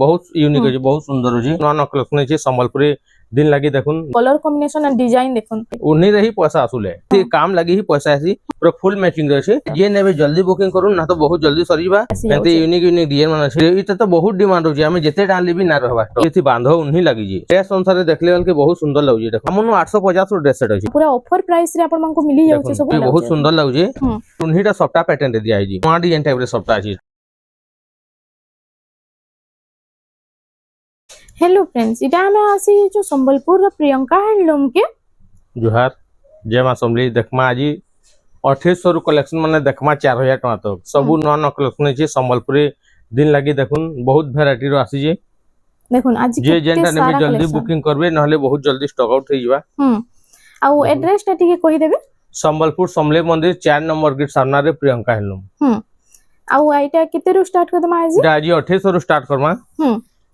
बहुत यूनिक अछि, बहुत सुंदर अछि। नन कलेक्शन अछि संबलपुरी दिन लगी देखुन कलर कॉम्बिनेशन एंड डिजाइन देखुन उन्हीं रही पैसा आसुले ते काम लगी ही पैसा आसी पूरा फुल मैचिंग अछि। जे नेबे जल्दी बुकिंग करू ना तो बहुत जल्दी सरीबा। एते यूनिक यूनिक डिजाइन मन अछि। इते तो बहुत डिमांड होछि, हमें जेते डाली भी ना रहबा एथि बांधो उन्हीं लगी जी। ड्रेस अनुसार देखले वाल के बहुत सुंदर लागु देखो हमनु 850 रो ड्रेस सेट अछि, पूरा ऑफर प्राइस रे अपन मन को मिली जाउछे सब बहुत सुंदर लागु जी। उन्हीं टा सबटा पैटर्न दे दिया है जी, नवा डिजाइन टाइप रे सबटा अछि। हेलो फ्रेंड्स, इटा हमें आसी जो संबलपुर प्रियंका हैंडलूम के जुहार जय मां समली देखमा आज 2800 रो कलेक्शन माने देखमा 4000 टका तक सबु नन कलेक्शन अछि संबलपुरी दिन लगी देखुन बहुत वैरायटी रो आसी जे देखुन आज जे केते जेनटा नेबे सारा जल्दी कलेक्शन बुकिंग करबे नहले बहुत जल्दी स्टॉक आउट हो जिबा। आउ एड्रेस टा टिके कहि देबे। संबलपुर समले मंदिर 4 नंबर गेट सामना रे प्रियंका हैंडलूम। आउ आइटा केते रो स्टार्ट कर दमा आज आज 2800 रो स्टार्ट करमा।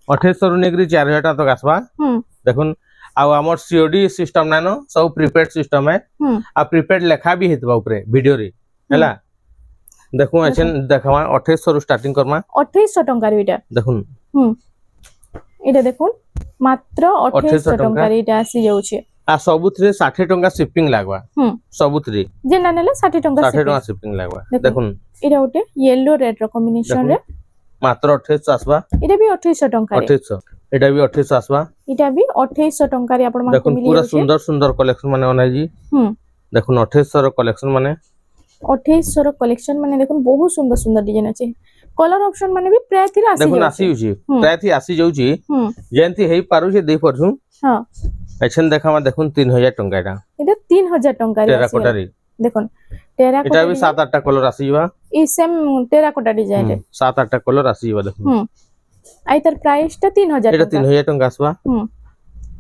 2800 रो नेगरी 4000 टका तक आसबा। देखुन आउ हमर सीओडी सिस्टम नानो सब प्रीपेड सिस्टम है आ प्रीपेड लेखा भी हेतबा ऊपर वीडियो रे हैला। देखो एछन देखवा 2800 रो स्टार्टिंग करमा। 2800 टंका रे इटा देखुन इटा देखुन मात्र 2800 टंका रे इटा आसी जाउछे आ सबुथरे 60 टंका शिपिंग लागबा। सबुथरे जे ना नेले 60 टंका शिपिंग लागबा। देखुन इटा ओटे येलो रेड रो कॉम्बिनेशन रे मात्र 2800 आसबा। इटा भी 2800 टंका रे 2800 एटा भी 2800 आसबा। इटा भी 2800 टंका रे आपण मन को मिली पूरा सुंदर सुंदर कलेक्शन माने ओना जी। देखुन 2800 रो कलेक्शन माने 2800 रो कलेक्शन माने देखुन बहुत सुंदर सुंदर डिजाइन अछि। कलर ऑप्शन माने भी प्राय थी आसी देखुन आसी होची प्राय थी आसी जाउची जेंति हेई पारु से दे परछु। हां एछन देखामा देखुन 3000 टंका एटा इटा 3000 टंका रे आसी देखुन टेराकोटा एटा भी 7-8 टा कलर आसी बा। ई सेम टेराकोटा डिजाइन रे 7-8 टा कलर आसी बा। देखुन आई तर प्राइस टा 3000 एटा 3000 टंका आसबा।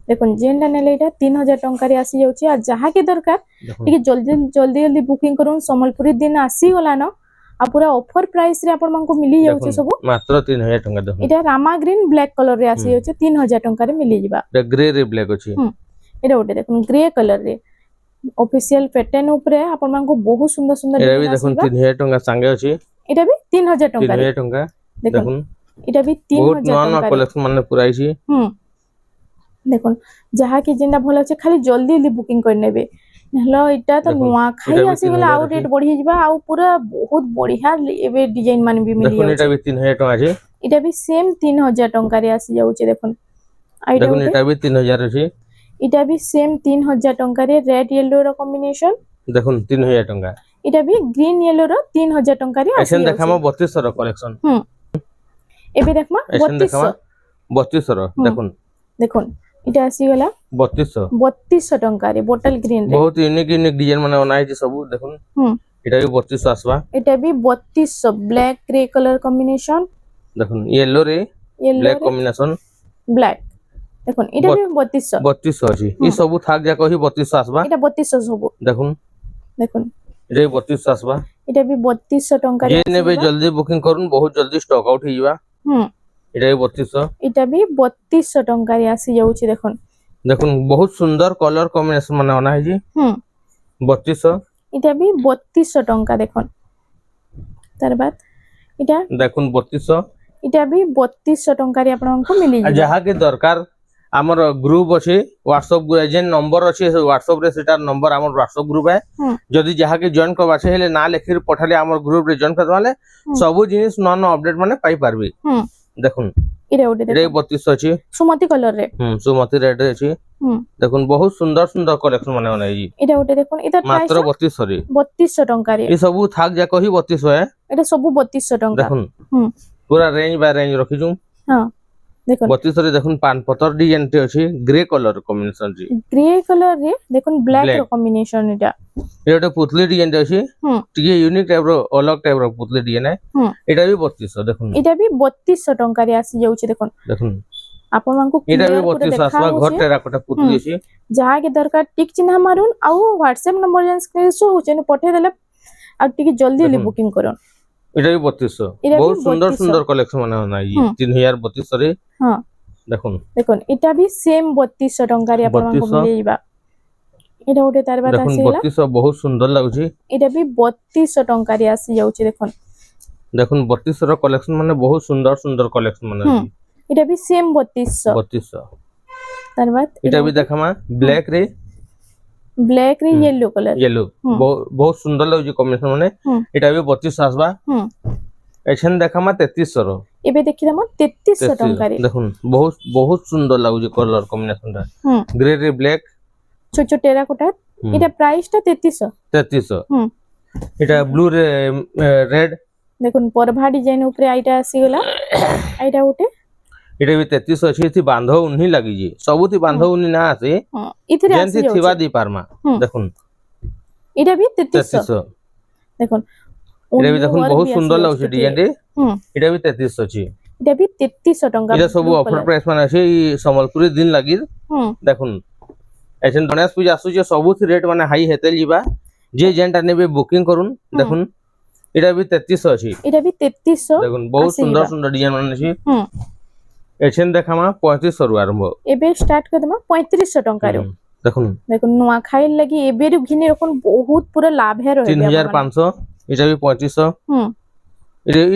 देखुन जेनटा नेले एटा 3000 टंका रे आसी जाउची आ जहा के दरकार टिके जल्दी जल्दी बुकिंग करून संबलपुरी दिन आसी गला न आ पूरा ऑफर प्राइस रे आपण मन को मिली जाउची सब मात्र 3000 टंका। देखुन एटा रामा ग्रीन ब्लैक कलर रे आसी जाउची 3000 टंका रे मिली जिबा। एटा ग्रे रे ब्लैक अछि। एटा ओटे देखुन ग्रे कलर रे ऑफिशियल पैटर्न ऊपर आपण मन को बहुत सुंदर सुंदर एटा भी देखुन 3000 टंका संगे अछि। एटा भी 3000 टंका 3000 टंका। देखुन एटा भी 3000 टंका नन कलेक्शन माने पूरा आइछि। देखुन जहा कि जेंडा भल अछि खाली जल्दी जल्दी बुकिंग कर नेबे हेलो इटा तो नुआ खाई आसी गेला आउट रेट बढ़ी जिबा आ पूरा बहुत बढ़िया एबे डिजाइन मान भी मिली देखुन एटा भी 3000 टंका अछि। इटा भी सेम 3000 टंका रे आसी जाउचे। देखुन देखुन एटा भी 3000 अछि। इटा भी सेम 3000 टंका रे रेड येलो रो कॉम्बिनेशन। देखुन 3000 टंका इटा भी ग्रीन येलो रो 3000 टंका रे आसी एसन देखामा 3200 रो कलेक्शन। एबे देखमा 3200 रो देखुन देखुन इटा आसी गला 3200 टंका रे बोतल ग्रीन रे बहुत यूनिक यूनिक डिजाइन माने बनाई जे सब। देखुन एटा भी 3200 आसबा। एटा भी 3200 ब्लैक ग्रे कलर कॉम्बिनेशन। देखुन येलो रे ब्लैक कॉम्बिनेशन ब्लैक। देखुन एटा भी 3200 अछि। ई सब थाक जा कहि 3200 आसबा। एटा 3200 सब देखुन एटा भी 3200 आसबा। एटा भी 3200 टंका रे जे नेबे जल्दी बुकिंग करून बहुत जल्दी स्टॉक आउट हो जिबा। एटा भी 3200 एटा भी 3200 टंका रे आसी जाउची। देखुन देखुन बहुत सुंदर कलर कॉम्बिनेशन माने ओना है जी। 3200 एटा भी 3200 टंका। देखुन तार बाद एटा देखुन 3200 एटा भी 3200 टंका रे आपण को मिली जिबा। जहा के दरकार हमर ग्रुप अछि व्हाट्सएप ग्रुप जेन नंबर अछि व्हाट्सएप रे सेटा नंबर हमर व्हाट्सएप ग्रुप है। जदी जहा के जॉइन करबा छै हेले ना लेखिर पठाले हमर ग्रुप रे जॉइन करवाले सब जिनिस नन अपडेट माने पाई पारबी। देखुन इरे ओटे देखुन 3200 अछि सुमति कलर रे सुमति रेड रे अछि। देखुन बहुत सुंदर सुंदर कलेक्शन माने ओना जी। इरे ओटे देखुन इधर प्राइस मात्र 3200 रे 3200 टंका रे ई सब थाक जा कहि 3200 है। एटा सब 3200 टंका। देखुन पूरा रेंज बाय रेंज रखिजु। हां देखुन 3200 रे देखुन पान पतर डिजाइन ते अछि ग्रे कलर कॉम्बिनेशन जी। ग्रे कलर रे देखुन ब्लैक रो कॉम्बिनेशन एटा एटा पुतली डिजाइन ते अछि। टिके यूनिक टाइप रो अलग टाइप रो पुतली डिजाइन है। एटा भी 3200 देखुन एटा भी 3200 टंका रे आसी जाउची। देखुन देखुन आपण मानकु एटा भी 3200 आसबा। घर टेराकोटा पुतली अछि। जहा के दरकार टिक चिन्ह मारुन आ व्हाट्सएप नंबर जेन स्क्रीनशॉट होचे न पठे देले आ टिके जल्दी जल्दी बुकिंग करन। एटा भी 3200 बहुत सुंदर सुंदर कलेक्शन माने ओना ई 3032 रे। हां देखुन देखुन एटा भी सेम 3200 टंका रे आपण मानकु मिली जिबा। एटा ओटे तार बात आसी देखुन 3200 बहुत सुंदर लागुची। एटा भी 3200 टंका रे आसी जाउची। देखुन देखुन 3200 रो कलेक्शन माने बहुत सुंदर सुंदर कलेक्शन माने अछि। এটা भी सेम 3200 3200 তার বাদ এটা भी দেখামা ব্ল্যাক রে ব্ল্যাক রে येलो कलर येलो बहुत सुंदर लाଗୁଛି কম্বিনেশন মানে এটা भी 3200 আসবা এছন দেখামা 3300 র এবে দেখিলাম 3300 টঙ্কারে দেখুন বহুত বহুত সুন্দর লাগুଛି কলর কম্বিনেশনটা গ্রে রে ব্ল্যাক ছোট ছোট টেরাকোটা এটা প্রাইসটা 3300 3300 এটা ব্লু রে রেড দেখুন পরভা ডিজাইন উপরে আইটা আসিগলা আইটা উঠে এটা भी 3300 ଅଛି ଏଠି ବାନ୍ଧ ଉନ୍ହି ଲାଗିଛି ସବୁଥି ବାନ୍ଧ ଉନ୍ହି ନା ଆସେ ইথিরে ଯେମିତି আসি ଥିବା ଦି ପାରମା দেখুন এটা भी 3300 3300 দেখুন এটা भी দেখুন বহুত সুন্দর লাগুଛି ডিজাইন রে এটা भी 3300 ଅଛି এটা भी 3300 টঙ্কা এটা ସବୁ অফার প্রাইস মানে আছে এই সম্বলপুরি দিন লাগি দেখুন এছন গণেশ পূজা আসুছে ସବୁଥି রেট মানে হাই হেতে লিবা যে যেনটা নেবে বুকিং করুন দেখুন এটা भी 3300 ଅଛି এটা भी 3300 দেখুন বহুত সুন্দর সুন্দর ডিজাইন মানে আছে এছন দেখামা 3500 রু আরম্ভ এবে স্টার্ট করে দেমা 3500 টঙ্কা রে দেখুন দেখুন নোয়া খাইল লাগি এবে রু ঘিনি রকম বহুত পুরো লাভ হে রহে 3500 এটা भी 3500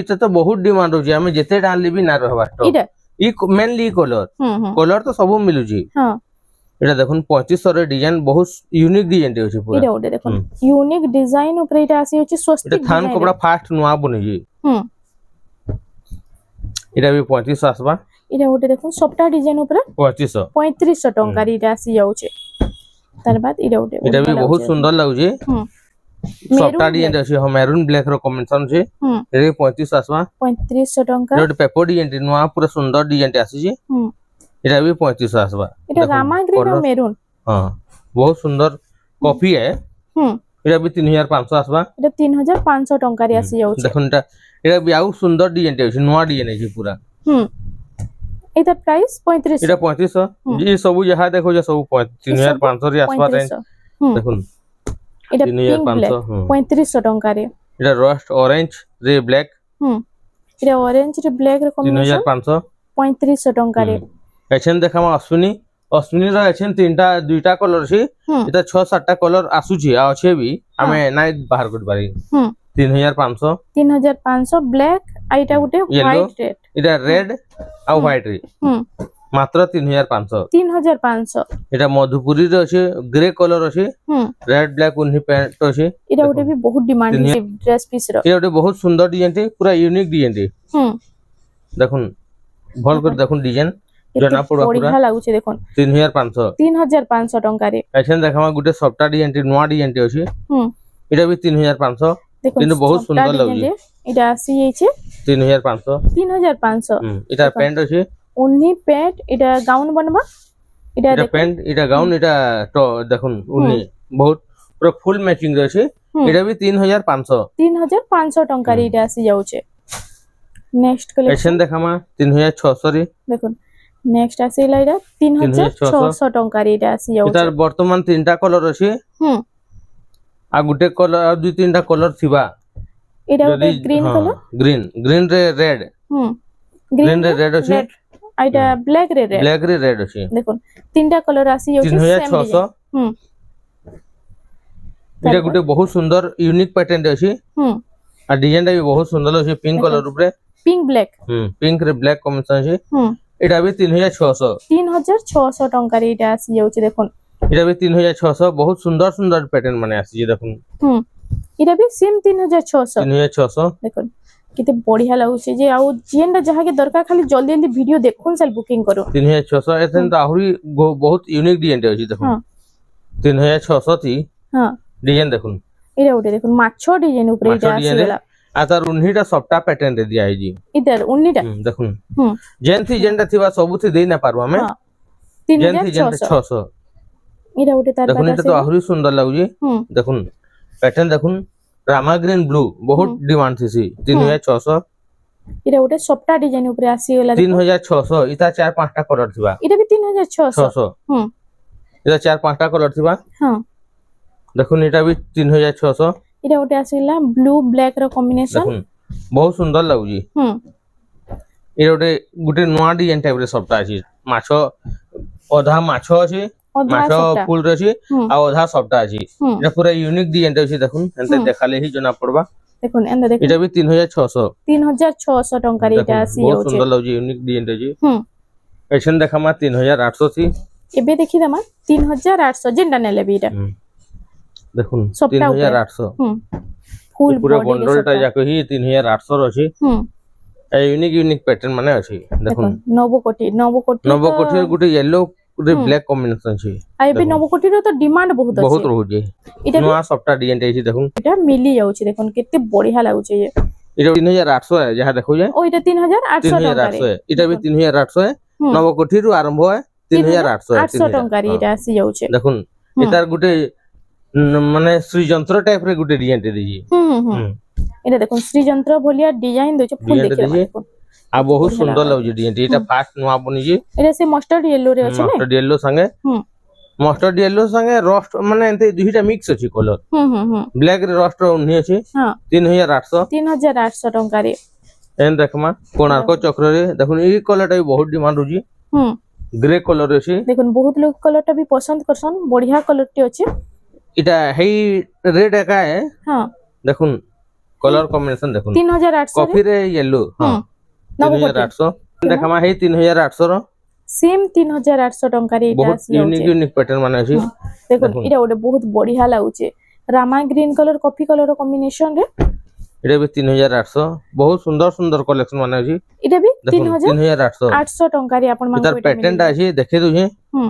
এটা তো বহুত ডিমান্ড হচ্ছে আমি যেতে আনলি भी না রহবা এটা ই মেনলি কলর কলর তো সব মিলুছি হ্যাঁ এটা দেখুন 3500 র ডিজাইন বহুত ইউনিক ডিজাইন তে আছে পুরা এটা ওটা দেখুন ইউনিক ডিজাইন উপরে এটা আসি হচ্ছে এটা স্বস্তিক থান কপড়া ফাস্ট নোয়া বনিজি এটা भी 3500 আসবা এটা ওটা দেখুন সবটা ডিজাইন উপরে 3500 টঙ্কা এটা আসি যাচ্ছে তার বাদ এটা ওটা এটা भी बहुत সুন্দর লাগুছে সবটা ডিজাইন আছে মেরুন ব্ল্যাক র কম্বিনেশন আছে এটা 3500 আসবা 3500 টঙ্কা এটা পেপর ডিজাইন নোয়া পুরা সুন্দর ডিজাইন আসিছে এটা भी 3500 আসবা এটা রামা গ্রিন আর মেরুন हां बहुत सुंदर कॉफी है এটা भी 3500 আসবা এটা 3500 টঙ্কা রে আসি যাচ্ছে দেখুন এটা भी আউ সুন্দর ডিজাইন আছে নোয়া ডিজাইন আছে পুরা এটা প্রাইস 3500 এটা 3500 এই সবু যাহা দেখো যে সবু 3500 রে আসবা রেঞ্জ দেখুন এটা পিঙ্ক ব্ল্যাক 3500 টঙ্কা রে এটা রস্ট অরেঞ্জ রে ব্ল্যাক এটা অরেঞ্জ রে ব্ল্যাক রে কম্বিনেশন 3500 3500 টঙ্কা রে এছন দেখামা অশ্বিনী অশ্বিনী র এছন তিনটা দুইটা কলর আছে এটা 6-7টা কলর আসুছি আর আছে भी আমি নাই বাহার করি পারি 3500 3500 ব্ল্যাক আইটা উঠে হোয়াইট রেড এটা রেড আর হোয়াইট রে মাত্র 3500 3500 এটা মধুপুরি র আছে গ্রে কলর আছে রেড ব্ল্যাক উন্হি প্যান্ট আছে এটা উঠে भी বহুত ডিমান্ড আছে ড্রেস পিস র এটা বহুত সুন্দর ডিজাইন তে পুরা ইউনিক ডিজাইন তে দেখুন ভাল করে দেখুন ডিজাইন জনা পড়া পুরা বড়িয়া লাগুছে দেখুন 3500 টঙ্কা রে এছন দেখামা গুটে সফটা ডিজাইন তে নোয়া ডিজাইন তে আছে এটা भी 3500 দেখুন কিন্তু বহুত সুন্দর লাগুছে এটা আসি যাইছে 3500 এটা প্যান্ট আছে উন্নি প্যান্ট এটা গাউন বানবা এটা প্যান্ট এটা গাউন এটা তো দেখুন উন্নি বহুত পুরো ফুল ম্যাচিং রয়েছে এটা भी 3500 টঙ্কা রে এটা আসি যাচ্ছে নেক্সট কালেকশন এছন দেখামা 3600 রে দেখুন নেক্সট আসিলা এটা 3600 টঙ্কা রে এটা আসি যাচ্ছে এটার বর্তমান তিনটা কালার আছে আর গুটে কালার আর দুই তিনটা কালার থিবা এটা গ্রিন কালার গ্রিন রে রেড গ্রিন রে রেড আছে এটা ব্ল্যাক রে রেড আছে দেখুন তিনটা কালার আসি যাচ্ছে 3600 এটা গুটে বহুত সুন্দর ইউনিক প্যাটার্ন আছে আর ডিজাইনটা भी बहुत সুন্দর আছে পিঙ্ক কালার উপরে পিঙ্ক ব্ল্যাক পিঙ্ক রে ব্ল্যাক কম্বিনেশন আছে এটা भी 3600 টঙ্কা রে এটা আসি যাচ্ছে দেখুন এটা भी 3600 বহুত সুন্দর সুন্দর প্যাটার্ন মানে আসছে দেখুন এটা भी সেম 3600 দেখুন কেতে বঢ়িয়া লাগুছে যে আউ যেনটা যাহাকে দরকার খালি জলদি জলদি ভিডিও দেখুন সেল বুকিং করো 3600 এতেন তো আহুরি বহুত ইউনিক ডিজাইন আছে দেখুন 3600 তি ডিজাইন দেখুন এটা ওটা দেখুন মাছ ডিজাইন উপরে এটা আসিলা আর তার উন্নিটা সবটা প্যাটার্ন রে দিয়া আইজি ইদার উন্নিটা দেখুন যেনথি যেনটা থিবা সবুতি দেই না পারবো আমি 3600 এটা ওটা তার দেখুন এটা তো আহুরি সুন্দর লাগুজি দেখুন প্যাটার্ন দেখুন রামা গ্রিন ব্লু বহুত ডিমান্ড থিসি 3600 এটা ওটা সবটা ডিজাইন উপরে আসিলা 3600 ইতা 4-5টা কালার থিবা এটা भी 3600 এটা 4-5টা কালার থিবা দেখুন এটা भी 3600 এটা ওটা আসিলা ব্লু ব্ল্যাক র কম্বিনেশন দেখুন বহুত সুন্দর লাগুজি এটা ওটা গুটে নোয়া ডিজাইন টাইপ রে সবটা আছে মাছ অধা মাছ আছে মাছ ফুল রয়েছে আর অধা সবটা আছে এটা পুরা ইউনিক ডিজাইন আছে দেখুন এতে দেখালে হি জনা পড়বা দেখুন এন্ড দেখুন এটা বি 3600 3600 ଟଙ୍କାରେ ଏଇଟା ଦେଖୁନ୍, ଆସି ବହୁତ ଯାଉଛି ସୁନ୍ଦର ଲାଗୁଛି ୟୁନିକ ଡିଜାଇନ ଅଛି ହୁଁ ଏସନ୍ ଦେଖାମା 3800 थी ଏବେ ଦେଖିଦେମା 3800 ଯେନ୍ଟା ନେଲେ ବି ଏଇଟା ଦେଖୁନ୍ ସବଟା ଉପରେ 3800 ହୁଁ ফুল पूरा বডি রে বন্ডলটা সবটা ଯାକ ହିଁ 3800 ର ଅଛି ହୁଁ ଏ ୟୁନିକ ପ୍ୟାଟର୍ନ ମାନେ ଅଛି দেখুন ଦେଖୁନ୍ নবকোটি ନବ କୋଠିର ଗୋଟେ ୟେଲୋ ଗୋଟେ ହୁଁ। ବ୍ଲାକ କମ୍ବିନେସନ ଅଛି আর ଏବେ নবকোটির তো ডিমান্ড বহুত আছে ବହୁତ ରହୁଛି এটা ବି ନୂଆ ସଫ୍ଟୱେୟାର ଡିଜାଇନ ହେଇଛି ଦେଖୁନ୍ এটা মিলি যাଉଛି দেখুন কেতে বঢ়িয়া ଲାଗୁଛି ये ଏଇଟା 3800 ଯାହା ଦେଖୁଛେ ଓ এটা 3800 ଟଙ୍କାରେ 3800 ଏଇଟା ବି 3800 ହୁଁ। ନବ କୋଠିରୁ ଆରମ୍ଭ है 3800 800 ଟଙ୍କାରେ ଏଇଟା ଆସି ଯାଉଛି ଦେଖୁନ୍ ହୁଁ। ଏଟାର ଗୋଟେ ମାନେ ଶ୍ରୀ ଯନ୍ତ୍ର ଟାଇପ ରେ ଗୋଟେ ଡିଜାଇନ ଟେ ଦେଇଛି হুম হুম হুম এটা দেখুন শ্রীযন্ত্র ভলিয়া ডিজাইন দଉଛି ফুল ডিজাইন ଦେଖିବା ଦେଇଛି দেখুন ଆଉ ବହୁତ ବଢିଆ ସୁନ୍ଦର ଲାଗୁଛି। ଲାଗୁଛି ଡିଜାଇନ ଏଇଟା ଫାଷ୍ଟ ନୂଆ ବନିଛି এটা সে মস্টার্ড ইয়েলো রে আছে না ମଷ୍ଟର୍ଡ ୟେଲୋ ସାଙ୍ଗେ হুম ମଷ୍ଟର୍ଡ ୟେଲୋ ସାଙ୍ଗେ ରଷ୍ଟ ମାନେ ଏମିତି ଦୁଇଟା ମିକ୍ସ ଅଛି କଲର হুম হুম হুম ବ୍ଲାକ ରେ ରଷ୍ଟ ଉନ୍ନି ଅଛି হ্যাঁ 3800 3800 ଟଙ୍କାରେ ଏନ୍ ଦେଖମା କୋଣାର୍କ ଚକ୍ରରେ ଦେଖୁନ ଏଇ କଲରଟା ବି ବହୁତ ଡିମାଣ୍ଡ ହଉଛି হুম ଗ୍ରେ କଲର ଅଛି দেখুন বহুত লোক কলরটা भी পছন্দ করছন বঢ়িয়া কলরটি আছে ଏଇଟା ହେଇ ରେଡ୍ ଏକା হ্যাঁ ଦେଖୁନ କଲର କମ୍ବିନେସନ ଦେଖୁନ 3800 ରେ କଫି ରେ ୟେଲୋ ହଁ হুম নবকোটি 3800 ଦେଖମା ହେଇ 3800 ର সেম 3800 ଟଙ୍କାରେ ଏଇଟା ବହୁତ ଆସି ଯାଉଛି ୟୁନିକ ୟୁନିକ ପ୍ୟାଟର୍ନ ମାନେ ଅଛି দেখুন দেখুন। এটা ଗୋଟେ ବହୁତ ବଢିଆ ଲାଗୁଛି Rama green colour coffee colour combination ରେ ଏଇଟା ବି 3800 ବହୁତ ସୁନ୍ଦର ସୁନ୍ଦର କଲେକ୍ସନ ମାନେ ଅଛି এটা ବି ଦେଖୁନ 3800 3800 ଟଙ୍କାରେ ଆପଣ ତାର ମାନଙ୍କୁ ପ୍ୟାଟର୍ନ ଟା ଅଛି ଦେଖେଇ ଦଉଛେ ହୁଁ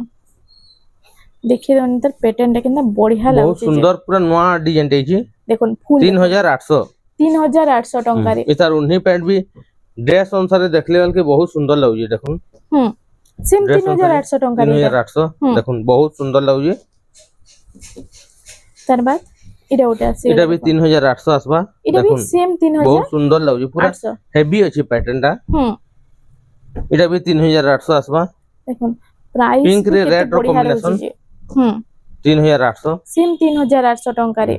देखिए तार पैटर्न टा कितना बढ़िया ବହୁତ लाଗୁଛି ଯେ। ସୁନ୍ଦର ପୁରା ନୂଆ ଡିଜାଇନ ଟେ ହେଇଛି देखुन फुल 3800 3800 ଟଙ୍କାରେ ଏ ତାର ଉନ୍ନି ପ୍ୟାଣ୍ଟ ବି ଡ୍ରେସ ଅନୁସାରେ ଦେଖିଲେ ବେलके ବହୁତ ସୁନ୍ଦର ଲାଗୁଛି ଦେଖୁନ ହୁଁ सेम ଡ୍ରେସ 3800 ଟଙ୍କାରେ ଏଇଟା 3800 ହୁଁ। ଦେଖୁନ ବହୁତ ସୁନ୍ଦର ଲାଗୁଛି ତାର ବାଦ ଏଇଟା ଗୋଟେ ଆସି ଏଇଟା ବି 3800 आसबा ଏଇଟା ବି ଦେଖୁନ सेम ବହୁତ ସୁନ୍ଦର ଲାଗୁଛି ପୁରା 3800 ହେଭି ଅଛି ପ୍ୟାଟର୍ନ ଟା ହୁଁ ଏଇଟା ବି 3800 आसबा देखुन प्राइस Pink ରେ କେତେ red ର ବଢିଆ combination। ରହୁଛି ଯେ ହୁଁ 3800 सेम 3800 ଟଙ୍କାରେ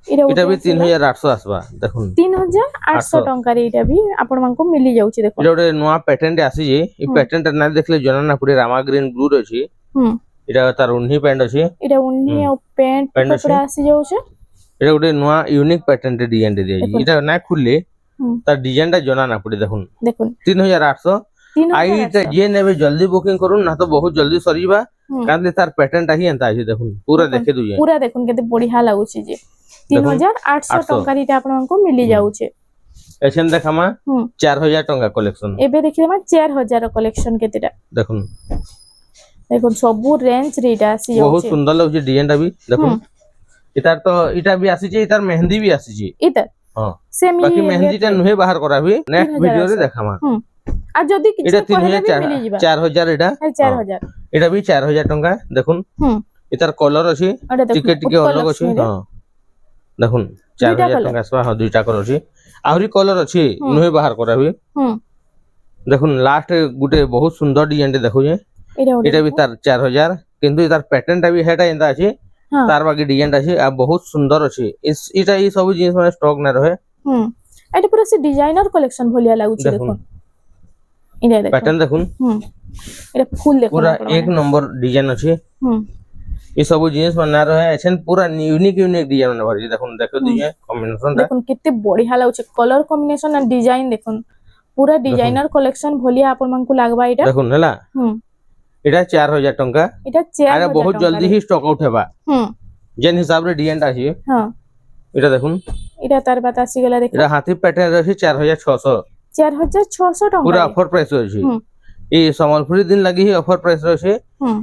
ଏଇଟା ବି 3800 आसबा ଦେଖୁନ 3800 ଟଙ୍କାରେ ଏଇଟା ବି ଆପଣ ମାନଙ୍କୁ ମିଳି ଯାଉଛି ଦେଖୁନ ଏଇଟା ଗୋଟେ ନୂଆ ପ୍ୟାଟର୍ନ ଟେ ଆସିଛି ଏ ପ୍ୟାଟର୍ନ ଟା ନା ଦେଖିଲେ ଜଣା ନା ପଡେ ରାମା ଗ୍ରୀନ ବ୍ଲୁ ରେ ଅଛି ହୁଁ ଏଇଟା ତାର ଉନ୍ନି ପ୍ୟାଣ୍ଟ ଅଛି ଏଇଟା ଉନ୍ନି ଆଉ ପ୍ୟାଣ୍ଟ ପ୍ୟାଣ୍ଟ ଅଛି। କପଡା ଆସି ଯାଉଛି ଏଇଟା ଗୋଟେ ନୂଆ ୟୁନିକ ପ୍ୟାଟର୍ନ ଟେ ଡିଜାଇନ ଟେ ଦିଆଯାଇଛି ଦେଖୁନ। ଏଇଟା ନା ଖୁଲଲେ ହୁଁ ତାର ଡିଜାଇନ ଟା ଜଣା ନା ପଡେ ଦେଖୁନ দেখুন 3800 आई 3800 ये नेबे जल्दी बुकिंग करूँ ना तो बहुत जल्दी सरीबा ହୁଁ कांदे तार पैटर्न टा ही एंता अछि देखुन पूरा ଦେଖୁନ, देखे दुजे ପୁରା ଦେଖୁନ କେତେ ବଢିଆ ଲାଗୁଛି ଯେ 3800 800 ଟଙ୍କାରେ ଏଇଟା ଆପଣଙ୍କୁ ମିଳି ଯାଉଛି एछन देखामा ହୁଁ 4000 टका कलेक्शन ଏବେ ଦେଖିବା 4000 କଲେକ୍ସନ କେତେଟା देखुन ଦେଖୁନ ସବୁ ରେଞ୍ଜ ରେ ଏଇଟା ଆସି बहुत ଯାଉଛି सुंदर लगुଛି डिजाइन टा भी देखुन ହୁଁ इतार तो इटा भी आसी जे इतार मेहंदी भी आसी जे ଏଇଟା हां ସେମି बाकी मेहंदी टा नुहे बाहर करा भी नेक्स्ट 3800 वीडियो रे देखामा ହୁଁ ଆଉ ଯଦି କିଛି इटा କହିଲେ ବି ମିଳି ଯିବା 4000 इटा 4000 इटा भी 4000 टका देखुन ହୁଁ इतार कलर अछि ଏଇଟା ଦେଖୁନ टिके टिके अलग अछि ଲକ୍ଷ୍ମୀରେ हां देखुन ଦୁଇଟା 4000 colour। टका आसबा हां दुईटा कलर अछि आहुरी कलर अछि ହୁଁ। नुहे बाहर करा भी ହୁଁ देखुन लास्ट गुटे बहुत सुंदर डिजाइन टे देखो जे ଏଇଟା ଗୋଟେ एटा भी तार 4000 किंतु तार पैटर्न टा भी हेटा एंदा अछि ହଁ तार बाकी डिजाइन टा अछि आ बहुत सुंदर अछि इटा ई सब जिनिस माने स्टॉक ना रहे ହୁଁ ଏଇଟା ପୁରା ସେ ଡିଜାଇନର କଲେକ୍ସନ ଭଳିଆ ଲାଗୁଛି ଦେଖୁନ। ଦେଖୁନ ଏଇଟା ଦେଖୁନ पैटर्न देखुन ହୁଁ ଏଇଟା ଫୁଲ ଦେଖୁନ पूरा ଆପଣ एक नंबर डिजाइन अछि ହୁଁ ई सब जिनिस माने ना रहे एछन पूरा यूनिक यूनिक डिजाइन माने भरि देखुन देखो दिए कॉम्बिनेशन टा দেখুন কেতে বঢ়িয়া লাগুଛି কলর কম্বিনেশন আর ডিজাইন দেখুন পুরা ডিজাইনর কলেকশন ভলিয়া আপন মানকু লাগবা এটা देखुन हला হুম एटा 4000 टका এটা आरे 4000 बहुत जल्दी ही स्टॉक आउट हेबा হুম जेन हिसाब रे डिजाइन टा अछि হ্যাঁ एटा देखुन এটা তার বাত আসি গলা দেখুন एटा हाथी पैटर्न रे अछि 4600 4600 টাকা पूरा ऑफर प्राइस अछि হুম ई संबलपुरी दिन लगी ही ऑफर प्राइस रे अछि হুম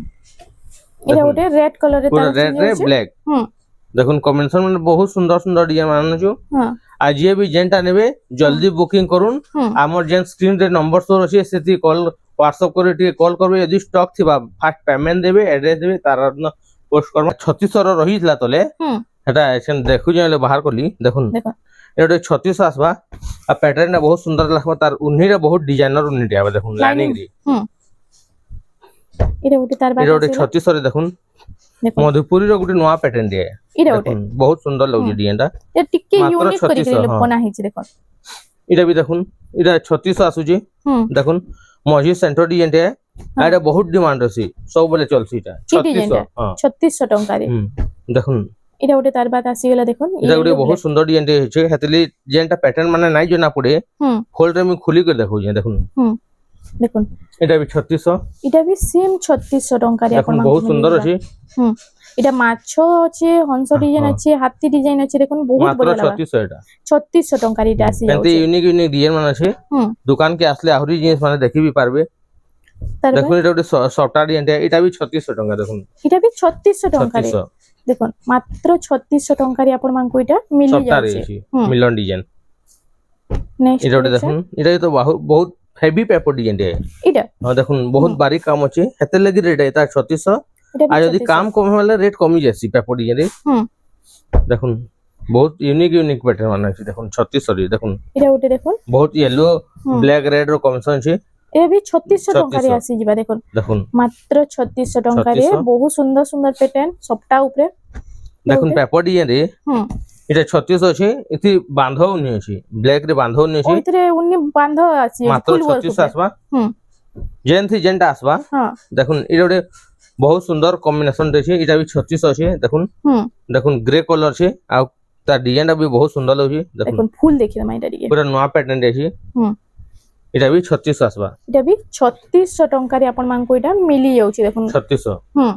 এটা দেখুন, ওটে রেড কালারে पूरा তার रेड रे ब्लैक হুম देखुन कॉम्बिनेशन में बहुत सुंदर सुंदर डिजाइन मानछु হ্যাঁ आज ये भी जेनटा नेबे जल्दी बुकिंग करूँ হুম आमर जेन स्क्रीन रे नंबर शो अछि सेति कॉल व्हाट्सएप करे टी कॉल करबे यदि स्टॉक थिबा फास्ट पेमेंट देबे एड्रेस देबे तार पोस्ट करबा 3600 रो रहितला तले হুম हेटा एसन देखु जेले बाहर करली देखुन দেখুন एटे 3600 आसबा आ पैटर्न बहुत सुंदर लागबा तार उन्ही रे बहुत डिजाइनर उन्ही रे आबे देखुन लाइनिंग रे হুম এটা ওটে তার বাত एटा ओटे আসি 3600 रे देखुन দেখুন मधुपुरी रो गुटे नवा पैटर्न दिए এটা ওটে देखुन बहुत सुंदर लगुची डिजाइन टा এটা টিকে মাত্র ইউনিক করে 3600, করে হ্যাঁ। বনা হইছে দেখুন इटा भी देखुन इटा 3600 आसुची হুম देखुन मझी सेंटर डिजाइन टे एटा बहुत डिमांड अछि सब बोले चलसी इटा की डिजाइन 3600 टा हां 3600 টাকারে देखुन এটা গোটে তার বাদ আসিগলা দেখুন এটা গোটে বহুত সুন্দর ডিজাইন ଟେ ହେଇଛି ହେତିଲି ଯେନ୍ଟା প্যাটার্ন মানে নাই জনা পড়ে হুম ফোল্ড রে আমি খুলি করে দেখুছি দেখুন হুম দেখুন এটা বি 3600 এটা বি সেম 3600 টঙ্কাରେ দেখুন ଆପଣ বহুত সুন্দর আছে হুম এটা মাছ আছে হংস ডিজাইন আছে হাতি ডিজাইন আছে দেখুন বহুত মাত্র বড় লাগা 3600 এটা 3600 টঙ্কাରେ এটা আসি এতে যাଉଛି ইউনিক ইউনিক ডিজাইন মানে আছে হুম দোকান কে আসলে আহুরি জিনিস মানে দেখি বি পারবে তার দেখুন এটা গোটে সফটওয়্যার ডিজাইন এটা বি 3600 টাকা দেখুন এটা বি 3600 টঙ্কাରେ 3600 দেখুন মাত্র 3600 টঙ্কাରେ ଆପଣ ମାନଙ୍କୁ এটা মিলি সফটওয়্যার যাଉଛି আছে মিলন ডিজাইন নেক্সট এটা গোটে দেখুন এটা তো বহুত হেভি পেপর ডিজাইন टे এটা हां देखुन बहुत बारीक काम अछि हेते लगी रेट एता 3600 এটা आ यदि काम कम होले रेट कमी जासी पेपर डिजाइन रे হুম देखुन बहुत यूनिक यूनिक पैटर्न माने अछि देखुन 3600 रे देखुन এটা ওটে দেখুন बहुत येलो ब्लैक रेड रो कॉम्बिनेशन अछि এটা বি 3600 টঙ্কাରେ আসি ଯିବା দেখুন देखुन মাত্র 3600 টঙ্কাରେ 3600 বহুত সুন্দর সুন্দর প্যাটার্ন সবটা উপরে देखुन पेपर डिजाइन रे হুম এটা 3600 अछि इति बांधो नी अछि ब्लैक रे बांधो नी अछि ওইতরে উনি বান্ধ আছে मात्र ফুল ওয়ার্ক 3600 आसबा হুম जेन थी जेनटा आसबा হ্যাঁ देखुन इटा गोटे बहुत सुंदर कॉम्बिनेशन देछि इटा भी 3600 अछि देखुन হুম देखुन ग्रे कलर छे आ ता डिजाइन भी बहुत सुंदर लगछि देखुन দেখুন ফুল দেখিলাম এটা ଟିକେ पूरा नया पैटर्न देछि হুম इटा भी 3600 आसबा এটা বি 3600 টঙ্কাରେ ଆପଣ ମାନଙ୍କୁ এটা মিলি যাଉଛି দেখুন 3600 হুম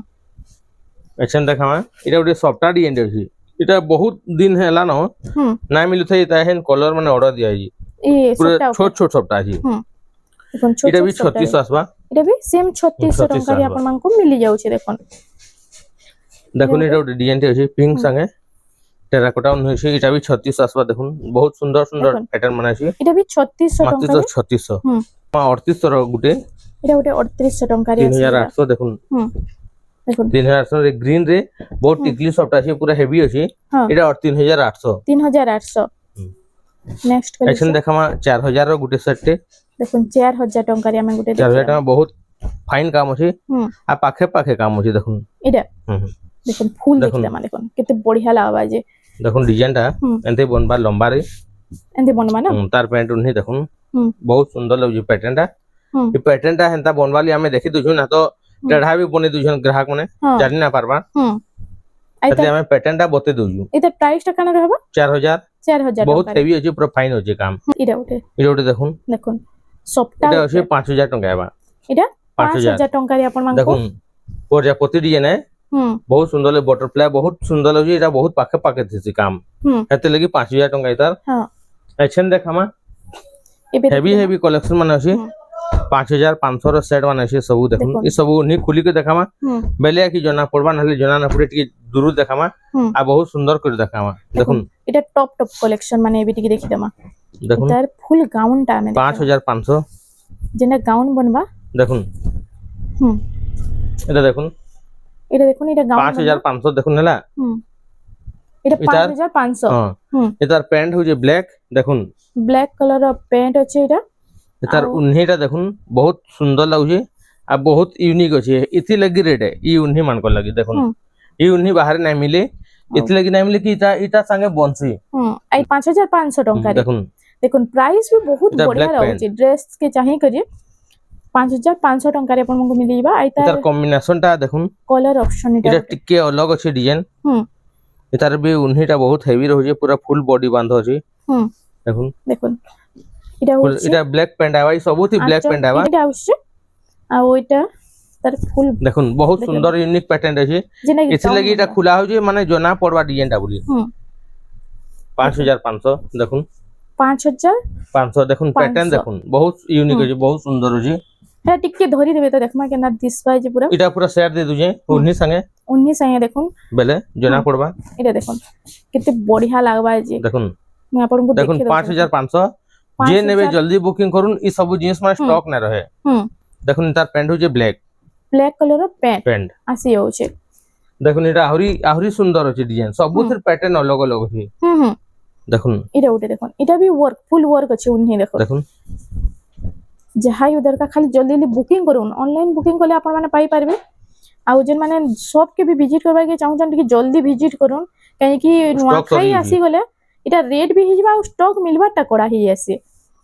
एक्शन देखामा इटा गोटे सॉफ्टवेयर डिजाइन देछि इटा बहुत दिन हैला न হুম ना मिलु थे इता हेन कलर माने ऑर्डर दिया जी এই पूरा সবটা छोट छोट सॉफ्टवेयर अछि হুম দেখুন ছোট इटा भी ছোট 3600 आसबा এটা বি সেম 3600 3600 ଟଙ୍କାରେ ଆପଣ ମାନଙ୍କୁ ମିଲି ଯାଉଛି ଦେଖୁন देखुन इटा गोटे डिजाइन टे अछि पिंक संगे टेराकोटा होइछि इटा भी 3600 आसबा देखुन बहुत सुंदर सुंदर देखुन। पैटर्न माने अछि এটা বি 3600 मात्र ଟଙ୍କାରେ 3600 হুম 3800 ର गुटे এটা গোটে 3800 ଟଙ୍କାରେ আসি 3800 দেখুন হুম দেখুন 3800 रे ग्रीन रे बहुत टिकली सॉफ्ट अछि पूरा हेवी अछि হ্যাঁ एटा 3800 3800 নেক্সট एक्शन কলেকশন देखामा 4000 ର गुटे सेट टे দেখুন 4000 ଟଙ୍କାରେ ଆମେ ଗୋଟେ 4000 ଦେଖିବା टका बहुत फाइन काम अछि হুম आ पाखे पाखे काम अछि देखुन এটা দেখুন ফুল দেখুন। দেখিলাম দেখুন কেতে বঢ়িয়া লাগবা যে देखुन डिजाइन टा হুম। एंते बनबा लंबा रे এন্তে বনবা না तार पैंट उन्ही देखुन হুম बहुत सुंदर लगि पैटर्न टा হুম ई पैटर्न टा हेंता बनवाली हमें देखि दुछु ना तो टेढ़ा भी बने दुछु ग्राहक माने হ্যাঁ जानि ना पारबा হুম એટલે আইতা ଆମେ पैटर्न टा बते दुछु এটা প্রাইসটা কেন रहবা 4000 4000 बहुत ଟଙ୍କାରେ हेवी अछि पूरा फाइन अछि काम এটা ওটে এটা ওটা দেখুন দেখুন সবটা এটা আছে 5000 টাকা আবা এটা 5000 5000 ଟଙ୍କାରେ ଆପଣ ମାନଙ୍କୁ দেখুন प्रजापति डिजाइन है হুম बहुत सुंदर ले बटरफ्लाई बहुत सुंदर लगी एटा बहुत पाखे पाखे थी काम হুম हेते लगी 5000 टका इतार হ্যাঁ एक्शन देखामा এবে हेवी দেখিলাম। हेवी कलेक्शन माने अछि হুম 5500 रो सेट माने अछि सब देखुन देखुन। ई सब नी खुली के देखामा হুম बेले कि जना पड़बा नले जना ना पड़े टी दूर देखामा হুম आ बहुत सुंदर कर देखामा देखुन এটা টপ টপ কালেকশন মানে এবে টিকে দেখিদামা देखुन এটার ফুল গাউনটা আমি 5500 যেটা গাউন বনবা দেখুন হুম এটা দেখুন এটা দেখুন এটা গাউন 5500 দেখুন নেলা হুম এটা এটার- 5500 हां হুম এটার প্যান্ট হইছে ব্ল্যাক দেখুন ব্ল্যাক কালার প্যান্ট আছে এটা এটার ଆଉ- উন্নিটা দেখুন বহুত সুন্দর লাগুছে আর বহুত ইউনিক আছে ইতি লাগি রেট ই উন্নি মানক লাগি দেখুন হুম। ই উন্নি বাহারে নাই মিলে ইতি লাগি নাই মিলে কি ইটা ইটা সঙ্গে বনছি হুম এই 5500 ଟଙ୍କାରେ দেখুন দেখুন প্রাইস ବି ବହୁତ এটা ବଢିଆ black ରହୁଛି ଡ୍ରେସ କେ ଚାହିଁ କରି 5500 ଟଙ୍କାରେ ଆପଣଙ୍କୁ ମିଳିଯିବା ଏଇଟା এটার কম্বিনেশন টা দেখুন কলর অপশন এটা এটা টিকে অলগ আছে ডিজাইন হুম এটার বি উন্নিটা বহুত হেভি রହୁছে পুরা ফুল বডি বাঁধ আছে হুম দেখুন দেখুন এটা হচ্ছে এটা ব্ল্যাক প্যান্ট আইবা সবুতি ব্ল্যাক আঁচল, প্যান্ট আইবা এটা আউছে আর ওইটা তার ফুল দেখুন বহুত দেখুন। সুন্দর ইউনিক প্যাটার্ন আছে যেটা এথি লাগি এটা খোলা হচ্ছে মানে জনা পড়বা ডিজাইনটা বলি হুম 5500 দেখুন 5000 500 দেখুন প্যাটার্ন 500 দেখুন বহুত ইউনিক আছে বহুত সুন্দর আছে এটা টিকে ধরি দেবে তো দেখমা কেনা দিসবা যে পুরা এটা পুরা সেট দে দুজে উন্নি সঙ্গে 19 আইয়া দেখুন বেলে জনা পড়বা এটা দেখুন কেতে বঢ়িয়া লাগবা যে দেখুন আমি আপনাଙ୍କୁ দেখুন দেখে 5500 যে নেবে জলদি বুকিং করুন ই সব জিনিস মানে স্টক না রহে হুম দেখুন তার প্যান্ট হচ্ছে black black colour pant pant আসি যাচ্ছে দেখুন এটা আহুরি আহুরি সুন্দর আছে ডিজাইন সবুথের প্যাটার্ন অলগ অলগ আছে হুম হুম দেখুন এটা ওটা দেখুন এটা भी वर्क ফুল वर्क আছে উনি দেখুন দেখুন যাহাই দরকার খালি জলদি জলদি বুকিং করুন অনলাইন বুকিং করলে আপন মানে পাই পারবে ଆଉ ଯେନ୍ ମାନେ ସପ୍ କେ ବି ଭିଜିଟ୍ করবাকে চাহুছন ଟିକେ জলদি ভিজিট করুন কাହିଁକି ନୂଆଖାଇ ସରିଯାଇଛି। আসি গলে এটা রেট भी হিজবা ଆଉ স্টক মিলবাটা কড়া হি আসে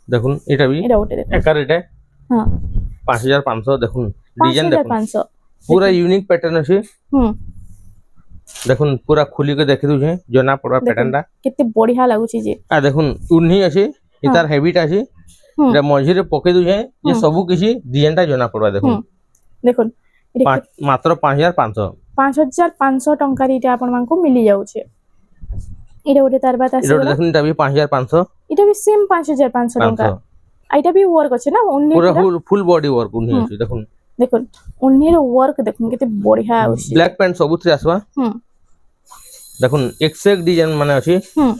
দেখুন এটা বি এটা ওটা দেখুন একা রেটে হ্যাঁ 5500 দেখুন ডিজাইন দেখুন 5500 পুরা ইউনিক প্যাটার্ন আছে হুম দেখুন পুরা খুলি के দেখি দুছে জনা পড়া প্যাটার্নটা কেতে বঢ়িয়া লাগুছি যে आ দেখুন উন্নি আছে ইতার হেভিট আছে হুম। এটা মঝিরে পকে দুছে যে সবু কিছু ডিজাইনটা জনা পড়বা দেখুন দেখুন এটা মাত্র 5500 5500 ଟଙ୍କାରେ ଏଇଟା ଆପଣମାନଙ୍କୁ ମିଳି ଯାଉଛି ଏଇଟା ଗୋଟେ ତାର ବାତ এটা ଆସିଗଲା দেখুন এটা भी 5500 এটা ବି ସେମ୍ 5500 ଟଙ୍କା 500 ଏଇଟା ବି ୱାର୍କ ଅଛି ନା ଉନ୍ନି পুরা ফুল বডি ওয়ার্ক উন্নি আছে দেখুন দেখুন উন্নির ୱାର୍କ দেখুন কেତେ বঢ়ିଆ ଅଛି ব্ল্যাক প্যান্ট সবুথরে আসবা হুম দেখুন এক সে এক ডিজাইন মানে আছে হুম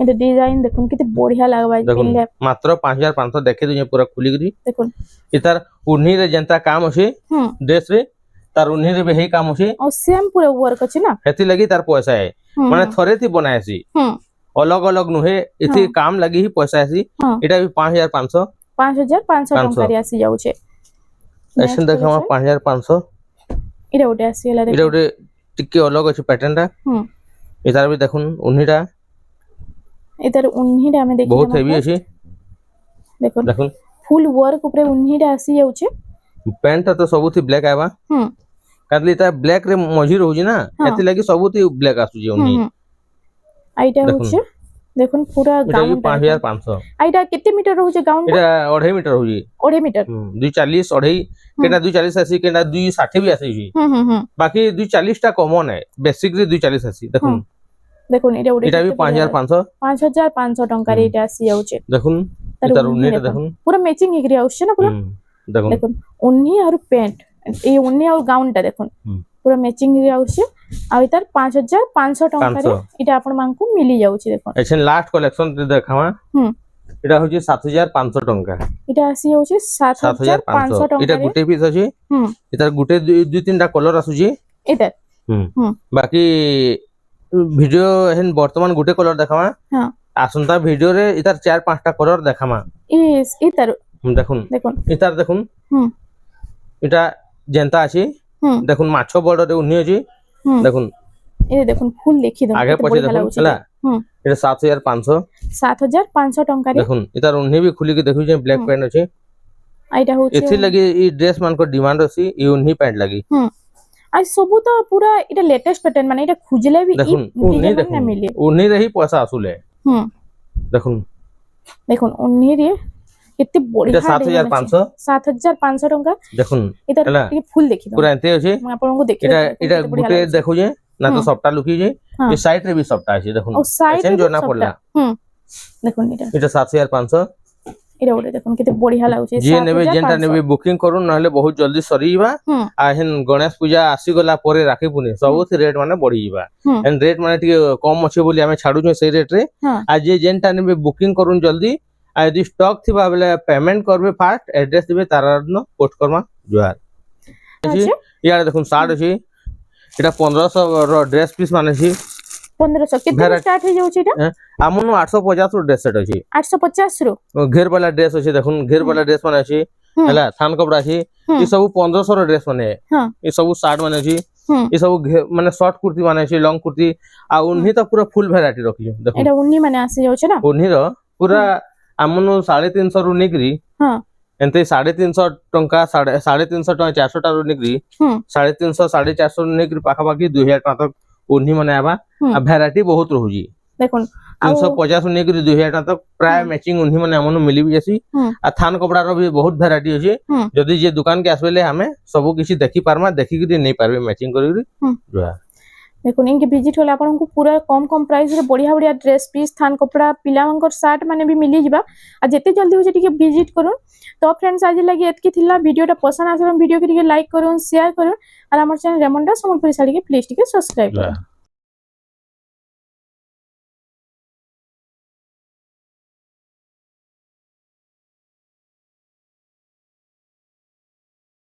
এটা ডিজাইন দেখুন কেতে বঢ়িয়া লাগবা দেখুন পিনলে মাত্র 5500 দেখে দুছে পুরা খুলি গরি দেখুন ইতার উন্নি রে যেন্তা কাম আছে হুম ড্রেস রে তার উন্নি রে বেহি কাম আছে ଆଉ ସେମ୍ ପୁରା ୱାର୍କ ଅଛି ନା হেতি লাগি তার পয়সা है হুম মানে থরে থি বনাইছি হুম अलग अलग नुहे इति काम लगी ही पैसा आसी हाँ। एटा भी 5500 5500 ଟଙ୍କାରେ ଆସି ଯାଉଛି ऐसे देखा 5500 ଏଇଟା ଗୋଟେ ଆସିଗଲା एटा ଦେଖୁନ गोटे टिके अलग अछि पैटर्नटा ହୁଁ एतार भी देखुन उन्हीटा ଏତାର ଉନ୍ନିଟା ଆମେ ଦେଖିବା बहुत हेवी अछि ଦେଖୁନ देखुन ফুল ୱାର୍କ ଉପରେ ଉନ୍ନିଟା ଆସି ଯାଉଛି पैंट तो सबुथि ब्लैक आबा ହୁଁ कादली ता ब्लैक रे मझी रहउजी ना हाँ। एति लागि सबुथि ब्लैक आसुजी ହୁଁ उन्ही ହୁଁ ଏଇଟା ଦେଖୁନ। ହଉଛି ଦେଖୁନ ପୁରା एटा भी ଗାଉନ 5500 ଏଇଟା କେତେ ମିଟର ରହୁଛି ଗାଉନ एटा 2.5 मीटर होजी 2.5 ମିଟର 240 2.5 केटा 240 आसी केटा 260 भी आसी जी ହୁଁ ହୁଁ ହୁଁ बाकी 240 टा कॉमन है बेसिक रे 240 आसी देखुन ଦେଖୁନ ଏଇଟା ଗୋଟେ एटा भी 5500 5500 ଟଙ୍କାରେ ଏଇଟା ଆସି ଯାଉଛି देखुन ତାର एतार ଉନ୍ନି उन्हीटा ଦେଖୁନ देखुन ପୁରା ମ୍ୟାଚିଂ ହେଇକି ଆସୁଛି ନା ପୁରା देखुन ଦେଖୁନ ଉନ୍ନି ଆଉ ପ୍ୟାଣ୍ଟ ଏଇ ଉନ୍ନି ଆଉ ଗାଉନଟା ଦେଖୁନ ହୁଁ। ପୁରା ମ୍ୟାଚିଂ ହେଇକି ଆସୁଛି ଆଉ ଏତାର 5500 ଟଙ୍କାରେ 500 ଏଇଟା ଆପଣମାନଙ୍କୁ ମିଳି ଯାଉଛି ଦେଖୁନ एछन लास्ट कलेक्शन देखावा ହୁଁ एटा होची 7500 टंका ଏଇଟା ଆସି ଯାଉଛି 7500 7500 एटा ଟଙ୍କାରେ गुटे पीस अछि ହୁଁ एतार गुटे दुई तीनटा कलर आसुची ଏଇଟା ହୁଁ। बाकी वीडियो हेन वर्तमान गुटे कलर देखावा ହଁ आसंता वीडियो रे इतार 4-5टा कलर देखामा ଏଇଟାର देखुन ଦେଖୁନ इतार देखुन ହୁଁ एटा जेंता अछि ହୁଁ देखुन माछो बॉर्डर रे उन्ही अछि ହୁଁ देखुन ଏ ଦେଖୁନ ଫୁଲ ଦେଖିଦଉ आगे କେତେ पछे ବଢିଆ देखुन ଲାଗୁଛି हला ହୁଁ एटा 7500 7500 ଟଙ୍କାରେ देखुन इतार उन्ही भी खुली के देखु जे ब्लैक पैंट अछि ଏଇଟା ହଉଛି एथि लगी ई ड्रेस मान को डिमांड अछि ई उन्ही पैंट लगी ହୁଁ ଆଉ ସବୁ ତ ପୁରା ଏଇଟା लेटेस्ट पैटर्न ମାନେ ଏଇଟା ଖୁଜିଲେ ବି देखुन उन्ही डिजाइन ना देखुन मिले उन्ही रे ही पैसा आसुले ହୁଁ देखुन ଦେଖୁନ ଉନ୍ନିରେ କେତେ ବଢିଆ ଏଟା 7500 7500 ଟଙ୍କା देखुन ଏଇଟା ହେଲା ଟିକେ ଫୁଲ ଦେଖିଦଉ पूरा एते अछि ମୁଁ ଆପଣଙ୍କୁ ଦେଖେଇ एटा एटा गुटे देखु जे ना तो सबटा लुकी जे हाँ। ए साइड रे भी सबटा अछि देखुन ଆଉ ସାଇड एसेन जो ना पड़ला ହୁଁ ଦେଖୁନ ଏଇଟା एटा 7500 ଏଇଟା ଗୋଟେ ଦେଖୁନ କେତେ ବଢିଆ ଲାଗୁଛି जे नेबे जेंटा नेबे बुकिंग करू नहले बहुत जल्दी सरीबा ହୁଁ आ हेन गणेश पूजा आसी गला परे राखी पुनी सबथि रेट माने बढ़ी जीवा ହୁଁ एन रेट माने टिके कम अछि बोली हमें छाडू जे सेई रेट रे ହଁ आ जे जेंटा नेबे बुकिंग करून जल्दी आ यदि स्टॉक थिबा बेले पेमेंट करबे फास्ट एड्रेस दिबे तारन पोस्ट करमा जुहार ଅଛି यार देखुन सार्ट अछि एटा 1500 रो ड्रेस पीस माने छी 1500 କେତେ Variety- ଷ୍ଟାର୍ଟ ହେଇ ଯାଉଛି ଏଇଟା ଆମनु 850 रो ड्रेस सेट अछि 850 ରୁ घेर वाला ड्रेस अछि देखुन घेर वाला ड्रेस माने अछि ହୁଁ हला थान कपड़ा अछि ହୁଁ ई सब 1500 रो ड्रेस माने ହଁ ई सब सार्ट माने अछि ହୁଁ ये सब माने शॉर्ट कुर्ती माने अछि लॉन्ग कुर्ती आ उन्ही तो पूरा फुल वैरायटी रखी देखो ଏଇଟା ଉନ୍ନି ମାନେ ଆସି ଯାଉଛି ନା उन्ही रो पूरा हमनु 350 रु निकरी ହଁ एंते 350 टंका 350 टंका 400 टा रु निकरी ହୁଁ 350 450 रु निकरी पाखा पाखी 2000 टका तक उन्ही माने आबा ହୁଁ। आ वैरायटी बहुत रहुजी ଦେଖୁନ ଆଉ 350 रु निकरी 2000 टका तक प्राय मैचिंग उन्ही माने हमनु मिली भी जसी ହୁଁ आ थान कपड़ा रो भी बहुत वैरायटी अछि ହୁଁ जदी जे दुकान के आसबेले हमें सब किछि देखि पारमा देखि कि नै पारबे मैचिंग करी ହୁଁ। जोआ দেখুন ইনকে ভিজিট হলে আপনার পুরা কম কম প্রাইস রে বড়িয়া বড়িয়া ড্রেস পিস থান কপড়া পিলাঙ্কর শার্ট মানে भी মিলি ଯିବା আর যেতে জলদি হচ্ছে টিকে ভিজিট করুন তো ফ্রেন্ডস আজ লাগি এতকি থিলা ভিডিওটা পছন্দ আসলে ভিডিও কে টিকে লাইক করুন শেয়ার করুন আর আমার চ্যানেল রেমন্ডা সম্বলপুরি শাড়ি কে প্লিজ টিকে সবসক্রাইব করুন